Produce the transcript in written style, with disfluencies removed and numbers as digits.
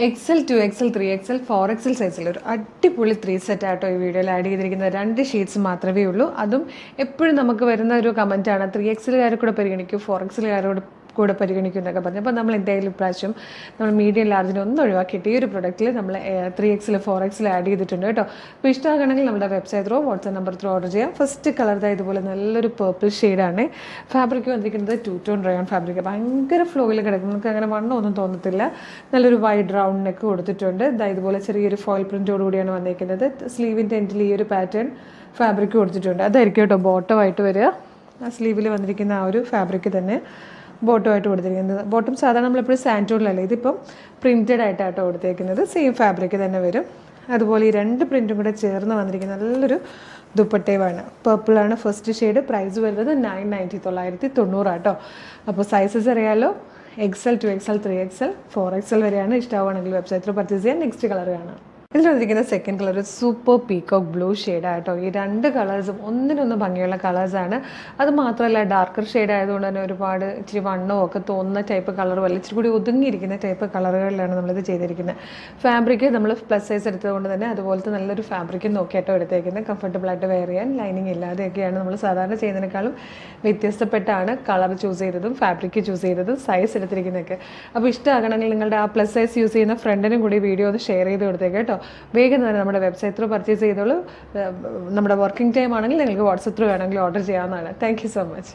Excel 2XL 3XL 4XL സൈസിൽ ഒരു അടിപൊളി 3 സെറ്റ് ആട്ടോ ഈ വീഡിയോയിൽ ആഡ് ചെയ്തിരിക്കുന്ന 2 ഷീറ്റ്സ് മാത്രമേ ഉള്ളൂ. അതും എപ്പോഴും നമുക്ക് വരുന്ന ഒരു കമൻറ്റാണ് 3XLകാരെ കൂടെ പരിഗണിക്കും 4XLകാരോട് കൂടെ പരിഗണിക്കും എന്നൊക്കെ പറഞ്ഞു. അപ്പോൾ നമ്മൾ എന്തായാലും ഇപ്രാവശ്യം നമ്മൾ മീഡിയം ലാർജിനെ ഒന്ന് ഒഴിവാക്കിയിട്ട് ഈ ഒരു പ്രൊഡക്റ്റിൽ നമ്മൾ 3XL 4XL ആഡ് ചെയ്തിട്ടുണ്ട് കേട്ടോ. അപ്പോൾ ഇഷ്ടമാകണമെങ്കിൽ നമ്മുടെ website throw WhatsApp number throw order ചെയ്യാം. ഫസ്റ്റ് കളർ ഇതുപോലെ നല്ലൊരു പേർപ്പിൾ ഷെയ്ഡാണ്. ഫാബ്രിക് വന്നിരിക്കുന്നത് 2 ടോൺ റയോൺ ഫാബ്രിക്. ഭയങ്കര ഫ്ലോയിൽ കിടക്കും, നമുക്ക് അങ്ങനെ വണ്ണമൊന്നും തോന്നത്തില്ല. നല്ലൊരു വൈഡ് റൗണ്ട് നെക്ക് കൊടുത്തിട്ടുണ്ട്. ഇതുപോലെ ചെറിയൊരു ഫോയിൽ പ്രിൻറ്റോട് കൂടിയാണ് വന്നിരിക്കുന്നത്. സ്ലീവിൻ്റെ എൻഡിൽ ഈ ഒരു പാറ്റേൺ ഫാബ്രിക് കൊടുത്തിട്ടുണ്ട്. അതായിരിക്കും കേട്ടോ ബോട്ടമായിട്ട് വരിക. ആ സ്ലീവിൽ വന്നിരിക്കുന്ന ആ ഒരു ഫാബ്രിക് തന്നെ ബോട്ടമായിട്ട് കൊടുത്തിരിക്കുന്നത്. ബോട്ടം സാധാരണ നമ്മളെപ്പോഴും സാൻറ്റോണിലല്ലേ, ഇതിപ്പം പ്രിൻറ്റഡ് ആയിട്ടാട്ടോ കൊടുത്തേക്കുന്നത്. സെയിം ഫാബ്രിക് തന്നെ വരും. അതുപോലെ ഈ 2 പ്രിൻറ്റും കൂടെ ചേർന്ന് വന്നിരിക്കുന്ന നല്ലൊരു ദുപ്പട്ടയുമാണ്. പേർപ്പിളാണ് ഫസ്റ്റ് ഷെയ്ഡ്. പ്രൈസ് വരുന്നത് 990 990 ആട്ടോ. അപ്പോൾ സൈസസ് അറിയാമല്ലോ, XL 2XL 3XL 4XL വരെയാണ്. ഇഷ്ടമാവുകയാണെങ്കിൽ വെബ്സൈറ്റിൽ പർച്ചേസ് ചെയ്യാൻ. നെക്സ്റ്റ് കളർ കാണാം. ഇതിൽ വന്നിരിക്കുന്ന second colour super peacock blue ഷെയ്ഡായിട്ടോ. ഈ 2 കളേഴ്സും ഒന്നിനൊന്ന് ഭംഗിയുള്ള കളേഴ്സാണ്. അത് മാത്രമല്ല ഡാർക്കർ ഷെയ്ഡ് ആയതുകൊണ്ട് തന്നെ ഒരുപാട് ഇച്ചിരി വണ്ണമോ ഒക്കെ തോന്നുന്ന ടൈപ്പ് കളറും അല്ല, ഇച്ചിരി കൂടി ഒതുങ്ങിയിരിക്കുന്ന ടൈപ്പ് കളറുകളിലാണ് നമ്മളിത് ചെയ്തിരിക്കുന്നത്. ഫാബ്രിക് നമ്മൾ പ്ലസ് സൈസ് എടുത്തതുകൊണ്ട് തന്നെ അതുപോലത്തെ നല്ലൊരു ഫാബ്രിക്കും നോക്കിയിട്ടോ എടുത്തേക്കുന്നത്. കംഫർട്ടബിളായിട്ട് വെയർ ചെയ്യാൻ, ലൈനിങ് ഇല്ലാതെയൊക്കെയാണ് നമ്മൾ സാധാരണ ചെയ്യുന്നതിനേക്കാളും വ്യത്യസ്തപ്പെട്ടാണ് കളർ ചൂസ് ചെയ്തതും ഫാബ്രിക് ചൂസ് ചെയ്തതും സൈസ് എടുത്തിരിക്കുന്നതൊക്കെ. അപ്പോൾ ഇഷ്ടമാകണമെങ്കിൽ നിങ്ങളുടെ ആ പ്ലസ് സൈസ് യൂസ് ചെയ്യുന്ന ഫ്രണ്ടിനും കൂടി വീഡിയോ ഒന്ന് ഷെയർ ചെയ്ത് കൊടുത്തേക്ക് കേട്ടോ. വേഗം തന്നെ നമ്മുടെ വെബ്സൈറ്റ് ത്രൂ പർച്ചേസ് ചെയ്തോളൂ. നമ്മുടെ വർക്കിംഗ് ടൈം ആണെങ്കിൽ നിങ്ങൾക്ക് വാട്സപ്പ് ത്രൂ വേണമെങ്കിൽ ഓർഡർ ചെയ്യാവുന്നതാണ്. Thank you so much.